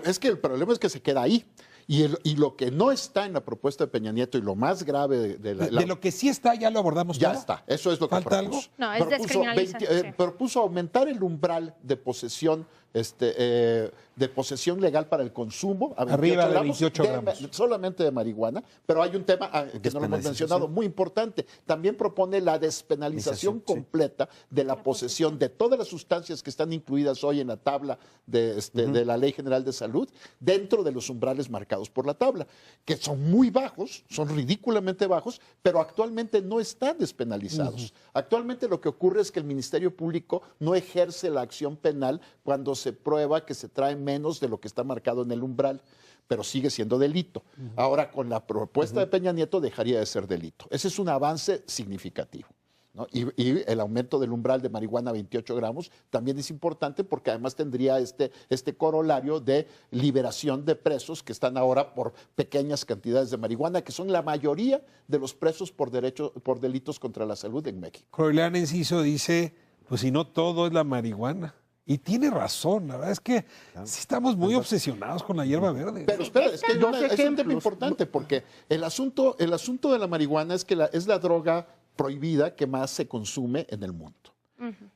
Speaker 3: Es que el problema es que se queda ahí. Y lo que no está en la propuesta de Peña Nieto y lo más grave de
Speaker 1: lo que sí está, ya lo abordamos
Speaker 3: ya
Speaker 1: todo.
Speaker 3: está, eso es lo que
Speaker 1: ¿Falta
Speaker 3: propuso.
Speaker 2: algo? No, es descriminalizar, sí.
Speaker 3: Propuso aumentar el umbral de posesión de posesión legal para el consumo a 28
Speaker 1: Arriba de
Speaker 3: gramos,
Speaker 1: 28 gramos.
Speaker 3: solamente de marihuana, pero hay un tema que no lo hemos mencionado, muy importante. También propone la despenalización completa de la posesión de todas las sustancias que están incluidas hoy en la tabla de la Ley General de Salud, dentro de los umbrales marcados por la tabla, que son muy bajos, son ridículamente bajos, pero actualmente no están despenalizados. Actualmente lo que ocurre es que el Ministerio Público no ejerce la acción penal cuando se prueba que se trae menos de lo que está marcado en el umbral, pero sigue siendo delito. Ahora, con la propuesta de Peña Nieto dejaría de ser delito. Ese es un avance significativo, ¿no? Y el aumento del umbral de marihuana a 28 gramos también es importante porque además tendría este corolario de liberación de presos que están ahora por pequeñas cantidades de marihuana, que son la mayoría de los presos por delitos contra la salud en México.
Speaker 1: Froilán Enciso dice, pues si no todo es la marihuana. Y tiene razón, la verdad es que sí estamos muy obsesionados con la hierba verde.
Speaker 3: Pero espera, es que es un tema importante porque el asunto de la marihuana es que es la droga prohibida que más se consume en el mundo.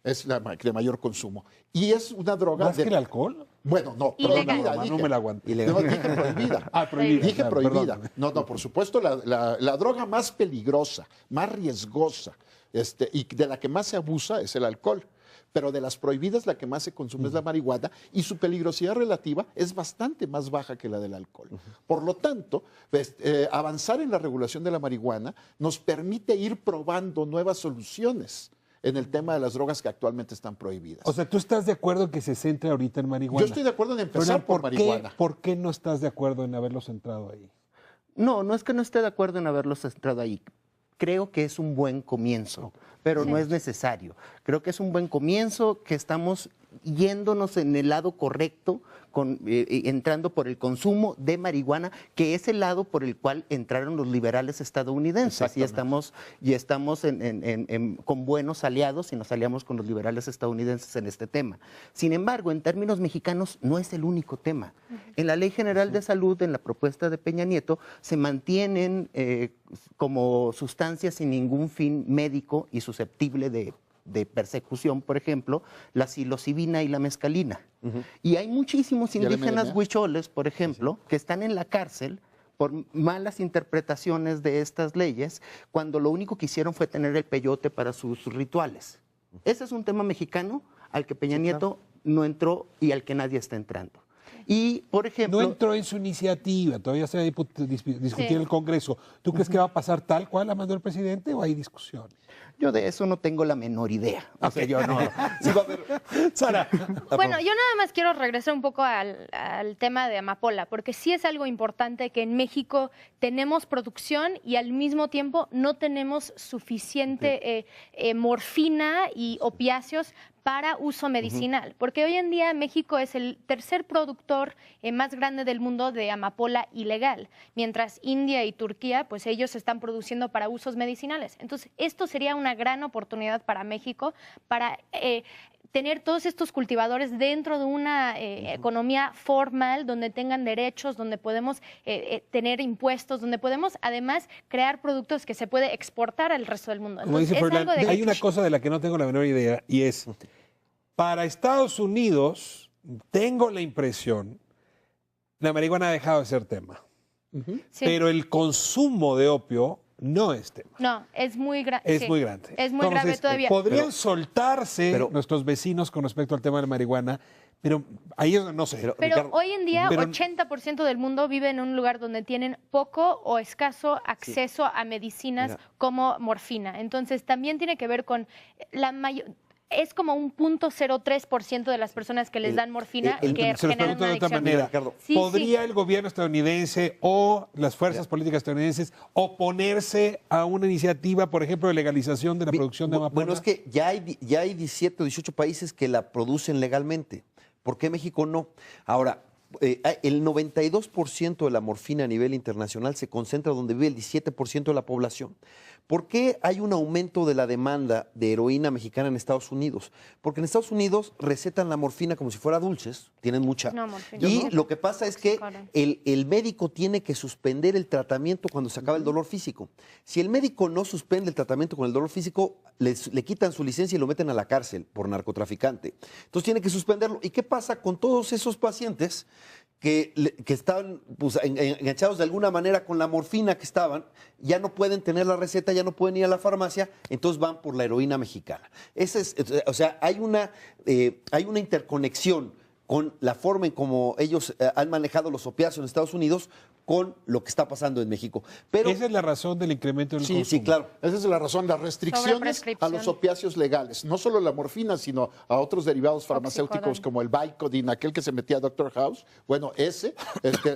Speaker 3: Es la de mayor consumo. Y es una droga...
Speaker 1: ¿Más que el alcohol?
Speaker 3: Bueno, no,
Speaker 2: Ilegal.
Speaker 3: prohibida.
Speaker 1: No me la aguanto.
Speaker 3: No, dije prohibida.
Speaker 1: Prohibida.
Speaker 3: Dije
Speaker 1: Claro,
Speaker 3: prohibida.
Speaker 1: perdóname.
Speaker 3: No, por supuesto, la droga más peligrosa, más riesgosa y de la que más se abusa es el alcohol. Pero de las prohibidas la que más se consume es la marihuana y su peligrosidad relativa es bastante más baja que la del alcohol. Por lo tanto, avanzar en la regulación de la marihuana nos permite ir probando nuevas soluciones en el tema de las drogas que actualmente están prohibidas.
Speaker 1: O sea, ¿tú estás de acuerdo en que se centre ahorita en marihuana?
Speaker 3: Yo estoy de acuerdo en empezar por marihuana.
Speaker 1: ¿Por qué no estás de acuerdo en haberlo centrado ahí?
Speaker 5: No es que no esté de acuerdo en haberlo centrado ahí. Creo que es un buen comienzo, pero no es necesario. Creo que es un buen comienzo, que estamos yéndonos en el lado correcto, entrando por el consumo de marihuana, que es el lado por el cual entraron los liberales estadounidenses. Y estamos con buenos aliados y nos aliamos con los liberales estadounidenses en este tema. Sin embargo, en términos mexicanos, no es el único tema. En la Ley General de Salud, en la propuesta de Peña Nieto, se mantienen como sustancias sin ningún fin médico y susceptible de persecución, por ejemplo, la psilocibina y la mescalina. Y hay muchísimos indígenas huicholes, por ejemplo, que están en la cárcel por malas interpretaciones de estas leyes, cuando lo único que hicieron fue tener el peyote para sus rituales. Ese es un tema mexicano al que Peña Nieto no entró y al que nadie está entrando. Y, por ejemplo...
Speaker 1: No entró en su iniciativa, todavía se va a discutir en el Congreso. ¿Tú crees que va a pasar tal cual la mandó el presidente o hay discusión?
Speaker 5: Yo de eso no tengo la menor idea. O sea, yo no.
Speaker 3: Sí va a haber...
Speaker 1: Sara.
Speaker 2: Bueno, yo nada más quiero regresar un poco al tema de amapola, porque sí es algo importante que en México tenemos producción y al mismo tiempo no tenemos suficiente morfina y opiáceos para uso medicinal, porque hoy en día México es el tercer productor más grande del mundo de amapola ilegal, mientras India y Turquía, pues ellos están produciendo para usos medicinales. Entonces, esto sería una gran oportunidad para México para tener todos estos cultivadores dentro de una economía formal, donde tengan derechos, donde podemos tener impuestos, donde podemos además crear productos que se puede exportar al resto del mundo.
Speaker 1: Como dice Froilán, hay una cosa de la que no tengo la menor idea y es, para Estados Unidos, tengo la impresión, la marihuana ha dejado de ser tema,
Speaker 2: Sí.
Speaker 1: pero el consumo de opio no es tema.
Speaker 2: No, es muy grande.
Speaker 1: Es muy grande.
Speaker 2: Es muy grave todavía.
Speaker 1: Podrían soltarse nuestros vecinos con respecto al tema de la marihuana, pero ahí no sé.
Speaker 2: Pero
Speaker 4: Ricardo,
Speaker 2: hoy en día 80% del mundo vive en un lugar donde tienen poco o escaso acceso a medicinas como morfina. Entonces también tiene que ver con la mayor... Es como un 0.03% de las personas que les dan morfina que
Speaker 1: se los
Speaker 2: generan
Speaker 1: pregunto
Speaker 2: una
Speaker 1: de otra
Speaker 2: adicción.
Speaker 1: manera.
Speaker 4: Ricardo.
Speaker 2: Sí,
Speaker 1: ¿Podría el gobierno estadounidense o las fuerzas políticas estadounidenses oponerse a una iniciativa, por ejemplo, de legalización de la producción de amapola?
Speaker 4: Bueno, es que ya hay 17 o 18 países que la producen legalmente. ¿Por qué México no? Ahora, el 92% de la morfina a nivel internacional se concentra donde vive el 17% de la población. ¿Por qué hay un aumento de la demanda de heroína mexicana en Estados Unidos? Porque en Estados Unidos recetan la morfina como si fuera dulces, tienen mucha.
Speaker 2: No, morfina.
Speaker 4: Y
Speaker 2: No.
Speaker 4: lo que pasa es que el médico tiene que suspender el tratamiento cuando se acaba el dolor físico. Si el médico no suspende el tratamiento con el dolor físico, le quitan su licencia y lo meten a la cárcel por narcotraficante. Entonces tiene que suspenderlo. ¿Y qué pasa con todos esos pacientes que estaban pues, enganchados de alguna manera con la morfina que estaban? Ya no pueden tener la receta, ya no pueden ir a la farmacia, entonces van por la heroína mexicana. O sea, hay una interconexión con la forma en cómo ellos han manejado los opiáceos en Estados Unidos con lo que está pasando en México. Pero
Speaker 1: Esa es la razón del incremento del consumo.
Speaker 4: sí, claro.
Speaker 3: Esa es la razón, las restricciones a
Speaker 2: Prescripción.
Speaker 3: los opiáceos legales, no solo la morfina, sino a otros derivados farmacéuticos
Speaker 2: Oxycodone.
Speaker 3: como el Vicodin, aquel que se metía a Dr. House. Bueno,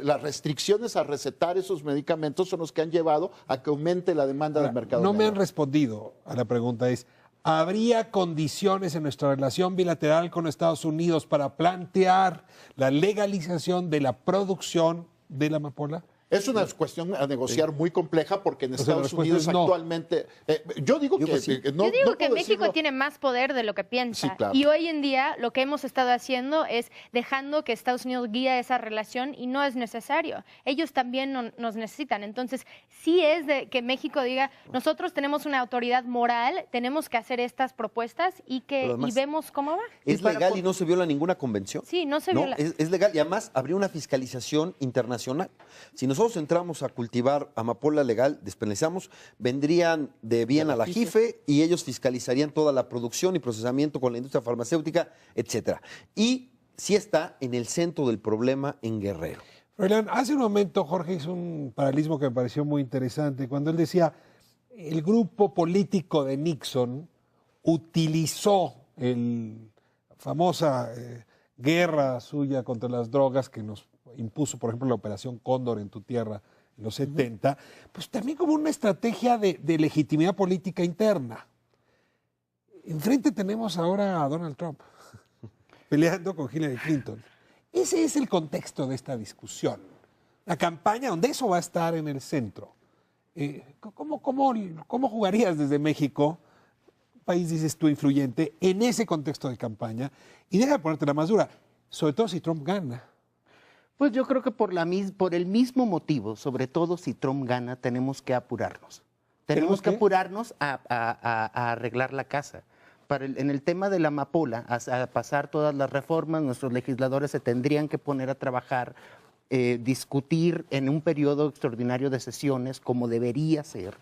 Speaker 3: las restricciones a recetar esos medicamentos son los que han llevado a que aumente la demanda del mercado
Speaker 1: No me han
Speaker 3: negro.
Speaker 1: respondido a la pregunta. ¿Habría condiciones en nuestra relación bilateral con Estados Unidos para plantear la legalización de la producción de la amapola?
Speaker 3: Es una cuestión a negociar muy compleja porque en
Speaker 1: O sea, la
Speaker 3: Estados
Speaker 1: respuesta
Speaker 3: Unidos
Speaker 1: es no.
Speaker 3: actualmente... yo digo
Speaker 4: Yo
Speaker 3: que...
Speaker 4: que sí.
Speaker 3: no,
Speaker 2: Yo digo
Speaker 3: no
Speaker 2: que
Speaker 3: puedo
Speaker 2: México
Speaker 3: decirlo.
Speaker 2: tiene más poder de lo que piensa.
Speaker 3: Sí, claro.
Speaker 2: Y hoy en día lo que hemos estado haciendo es dejando que Estados Unidos guíe esa relación y no es necesario. Ellos también nos necesitan. Entonces, sí es de que México diga, nosotros tenemos una autoridad moral, tenemos que hacer estas propuestas y
Speaker 4: Pero además-
Speaker 2: vemos cómo va.
Speaker 4: ¿Es legal y no se viola ninguna convención?
Speaker 2: Sí, no se viola.
Speaker 4: Es legal y además habría una fiscalización internacional. Si nosotros entramos a cultivar amapola legal, despenalizamos, vendrían de bien a la JIFE y ellos fiscalizarían toda la producción y procesamiento con la industria farmacéutica, etcétera. Y sí está en el centro del problema en Guerrero.
Speaker 1: Froilán, hace un momento Jorge hizo un paralelismo que me pareció muy interesante cuando él decía el grupo político de Nixon utilizó la famosa guerra suya contra las drogas que nos impuso, por ejemplo, la Operación Cóndor en tu tierra en los 70, pues también como una estrategia de legitimidad política interna. Enfrente tenemos ahora a Donald Trump peleando con Hillary Clinton. Ese es el contexto de esta discusión. La campaña donde eso va a estar en el centro. ¿Cómo jugarías desde México, un país, dices tú, influyente, en ese contexto de campaña? Y deja de ponerte la más dura, sobre todo si Trump gana.
Speaker 5: Pues yo creo que por el mismo motivo, sobre todo si Trump gana, tenemos que apurarnos. Tenemos que
Speaker 1: qué?
Speaker 5: apurarnos a arreglar la casa. En el tema de la amapola, a pasar todas las reformas, nuestros legisladores se tendrían que poner a trabajar, discutir en un periodo extraordinario de sesiones, como debería ser,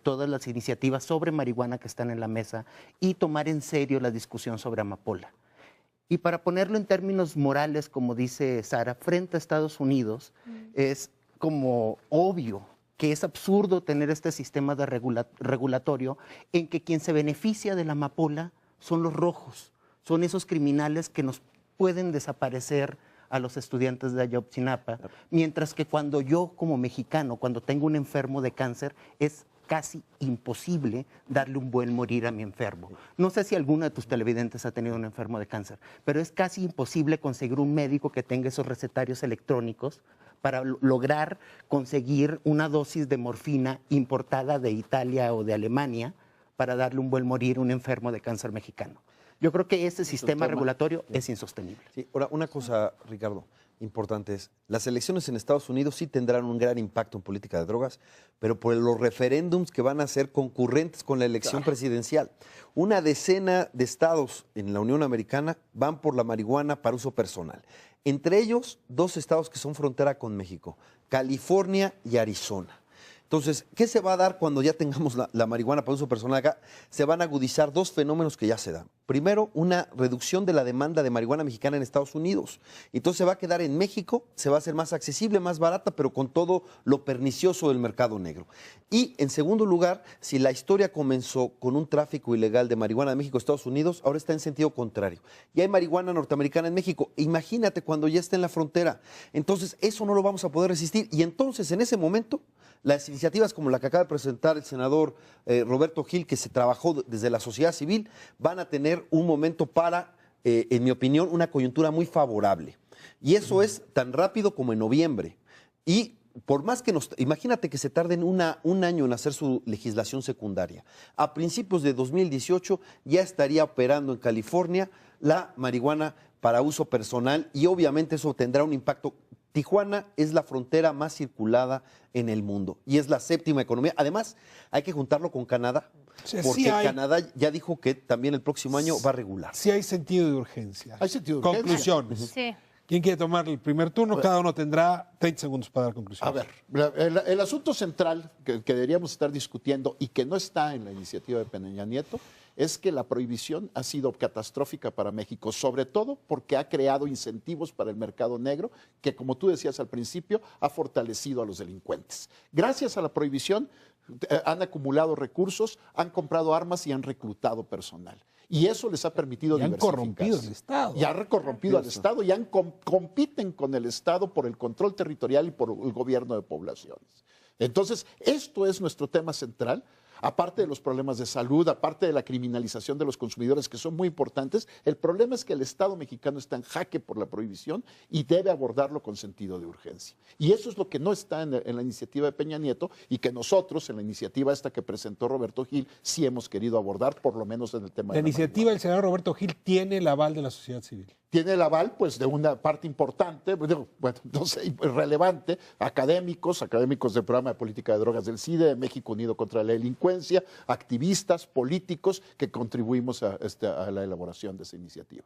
Speaker 5: todas las iniciativas sobre marihuana que están en la mesa y tomar en serio la discusión sobre amapola. Y para ponerlo en términos morales, como dice Sara, frente a Estados Unidos, es como obvio que es absurdo tener este sistema de regulatorio en que quien se beneficia de la amapola son los rojos, son esos criminales que nos pueden desaparecer a los estudiantes de Ayotzinapa, mientras que cuando yo como mexicano, cuando tengo un enfermo de cáncer, es casi imposible darle un buen morir a mi enfermo. No sé si alguno de tus televidentes ha tenido un enfermo de cáncer, pero es casi imposible conseguir un médico que tenga esos recetarios electrónicos para lograr conseguir una dosis de morfina importada de Italia o de Alemania para darle un buen morir a un enfermo de cáncer mexicano. Yo creo que ese sistema regulatorio es insostenible.
Speaker 4: Sí, ahora, una cosa, Ricardo, importante es, las elecciones en Estados Unidos sí tendrán un gran impacto en política de drogas, pero por los referéndums que van a ser concurrentes con la elección presidencial. Una decena de estados en la Unión Americana van por la marihuana para uso personal. Entre ellos, 2 estados que son frontera con México, California y Arizona. Entonces, ¿qué se va a dar cuando ya tengamos la marihuana para uso personal acá? Se van a agudizar 2 fenómenos que ya se dan. Primero, una reducción de la demanda de marihuana mexicana en Estados Unidos. Entonces se va a quedar en México, se va a hacer más accesible, más barata, pero con todo lo pernicioso del mercado negro. Y en segundo lugar, si la historia comenzó con un tráfico ilegal de marihuana de México a Estados Unidos, ahora está en sentido contrario. Y hay marihuana norteamericana en México. Imagínate cuando ya esté en la frontera. Entonces, eso no lo vamos a poder resistir. Y entonces, en ese momento, las iniciativas como la que acaba de presentar el senador Roberto Gil, que se trabajó desde la sociedad civil, van a tener un momento para, en mi opinión, una coyuntura muy favorable. Y eso es tan rápido como en noviembre. Y por más que imagínate que se tarden un año en hacer su legislación secundaria. A principios de 2018 ya estaría operando en California la marihuana para uso personal y obviamente eso tendrá un impacto. Tijuana es la frontera más circulada en el mundo y es la séptima economía. Además, hay que juntarlo con Canadá, porque Canadá ya dijo que también el próximo año va a regular.
Speaker 1: Sí hay sentido de urgencia.
Speaker 3: Hay sentido de urgencia.
Speaker 1: Conclusiones.
Speaker 2: Sí.
Speaker 1: ¿Quién quiere tomar el primer turno? Cada uno tendrá 30 segundos para dar conclusiones.
Speaker 3: A ver, el asunto central que deberíamos estar discutiendo y que no está en la iniciativa de Peña Nieto es que la prohibición ha sido catastrófica para México, sobre todo porque ha creado incentivos para el mercado negro que, como tú decías al principio, ha fortalecido a los delincuentes. Gracias a la prohibición han acumulado recursos, han comprado armas y han reclutado personal. Y eso les ha permitido diversificarse.
Speaker 1: Han corrompido el Estado.
Speaker 3: Y han corrompido al Estado y compiten con el Estado por el control territorial y por el gobierno de poblaciones. Entonces, esto es nuestro tema central. Aparte de los problemas de salud, aparte de la criminalización de los consumidores, que son muy importantes, el problema es que el Estado mexicano está en jaque por la prohibición y debe abordarlo con sentido de urgencia. Y eso es lo que no está en la iniciativa de Peña Nieto y que nosotros, en la iniciativa esta que presentó Roberto Gil, sí hemos querido abordar, por lo menos en el tema
Speaker 1: La
Speaker 3: de la
Speaker 1: iniciativa del senador Roberto Gil tiene el aval de la sociedad civil.
Speaker 3: Tiene el aval, pues, de una parte importante, bueno, no sé, relevante, académicos del programa de política de drogas del CIDE, de México Unido contra la Delincuencia, activistas, políticos, que contribuimos a la elaboración de esa iniciativa.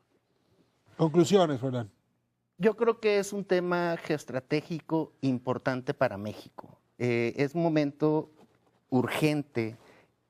Speaker 1: Conclusiones, Fernán.
Speaker 5: Yo creo que es un tema geoestratégico importante para México. Es un momento urgente.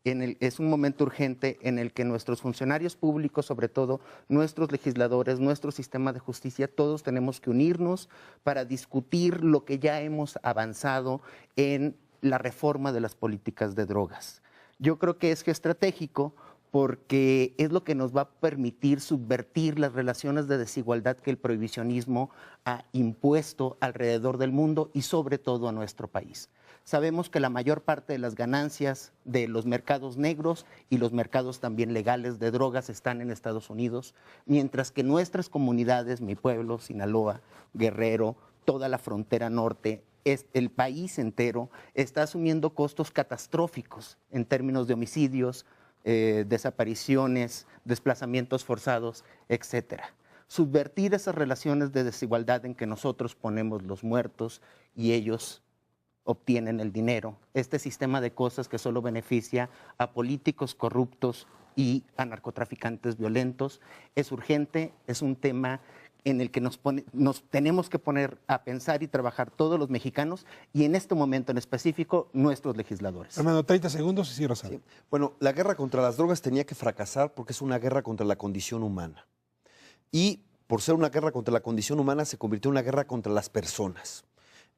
Speaker 5: Es un momento urgente en el que nuestros funcionarios públicos, sobre todo nuestros legisladores, nuestro sistema de justicia, todos tenemos que unirnos para discutir lo que ya hemos avanzado en la reforma de las políticas de drogas. Yo creo que es geoestratégico porque es lo que nos va a permitir subvertir las relaciones de desigualdad que el prohibicionismo ha impuesto alrededor del mundo y sobre todo a nuestro país. Sabemos que la mayor parte de las ganancias de los mercados negros y los mercados también legales de drogas están en Estados Unidos, mientras que nuestras comunidades, mi pueblo, Sinaloa, Guerrero, toda la frontera norte, el país entero está asumiendo costos catastróficos en términos de homicidios, desapariciones, desplazamientos forzados, etcétera. Subvertir esas relaciones de desigualdad en que nosotros ponemos los muertos y ellos obtienen el dinero. Este sistema de cosas que solo beneficia a políticos corruptos y a narcotraficantes violentos es urgente, es un tema en el que nos tenemos que poner a pensar y trabajar todos los mexicanos y en este momento en específico nuestros legisladores.
Speaker 1: Fernando, 30 segundos y cierro.
Speaker 4: Sí. Bueno, la guerra contra las drogas tenía que fracasar porque es una guerra contra la condición humana. Y por ser una guerra contra la condición humana se convirtió en una guerra contra las personas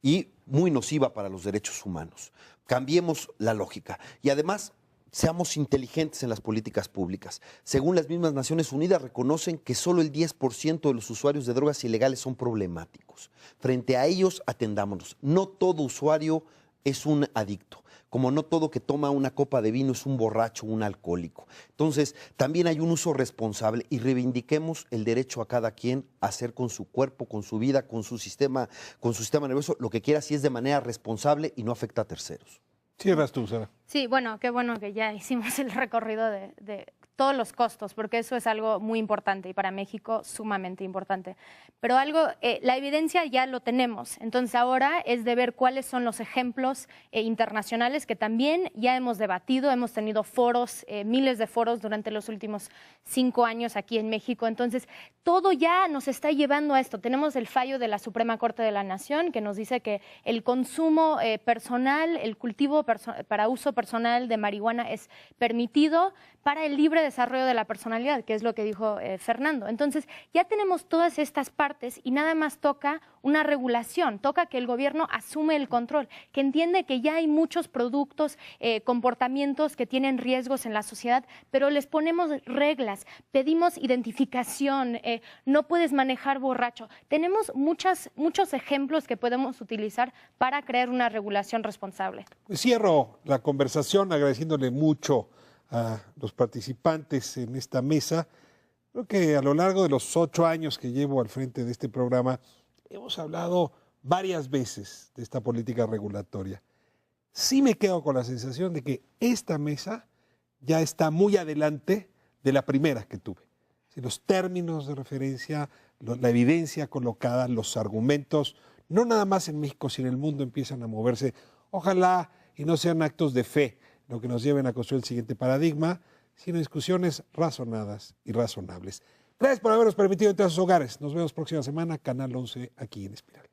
Speaker 4: y muy nociva para los derechos humanos. Cambiemos la lógica y además seamos inteligentes en las políticas públicas. Según las mismas Naciones Unidas, reconocen que solo el 10% de los usuarios de drogas ilegales son problemáticos. Frente a ellos, atendámonos. No todo usuario es un adicto, como no todo que toma una copa de vino es un borracho, un alcohólico. Entonces, también hay un uso responsable y reivindiquemos el derecho a cada quien a hacer con su cuerpo, con su vida, con su sistema nervioso, lo que quiera si es de manera responsable y no afecta a terceros.
Speaker 1: Cierras tú, Sara.
Speaker 2: Sí, bueno, qué bueno que ya hicimos el recorrido de todos los costos, porque eso es algo muy importante y para México sumamente importante. Pero la evidencia ya lo tenemos, entonces ahora es de ver cuáles son los ejemplos internacionales que también ya hemos debatido, hemos tenido foros, miles de foros durante los últimos 5 años aquí en México, entonces todo ya nos está llevando a esto. Tenemos el fallo de la Suprema Corte de la Nación que nos dice que el consumo personal, el cultivo para uso personal de marihuana es permitido para el libre desarrollo de la personalidad, que es lo que dijo Fernando. Entonces, ya tenemos todas estas partes y nada más toca una regulación, toca que el gobierno asume el control, que entiende que ya hay muchos productos, comportamientos que tienen riesgos en la sociedad, pero les ponemos reglas, pedimos identificación, no puedes manejar borracho. Tenemos muchos ejemplos que podemos utilizar para crear una regulación responsable.
Speaker 1: Pues cierro la conversación agradeciéndole mucho a los participantes en esta mesa. Creo que a lo largo de los 8 años que llevo al frente de este programa hemos hablado varias veces de esta política regulatoria. Sí me quedo con la sensación de que esta mesa ya está muy adelante de la primera que tuve. Si los términos de referencia, la evidencia colocada, los argumentos, no nada más en México, sino en el mundo empiezan a moverse. Ojalá y no sean actos de fe lo que nos lleven a construir el siguiente paradigma, sino discusiones razonadas y razonables. Gracias por habernos permitido entrar a sus hogares. Nos vemos próxima semana, Canal 11, aquí en Espiral.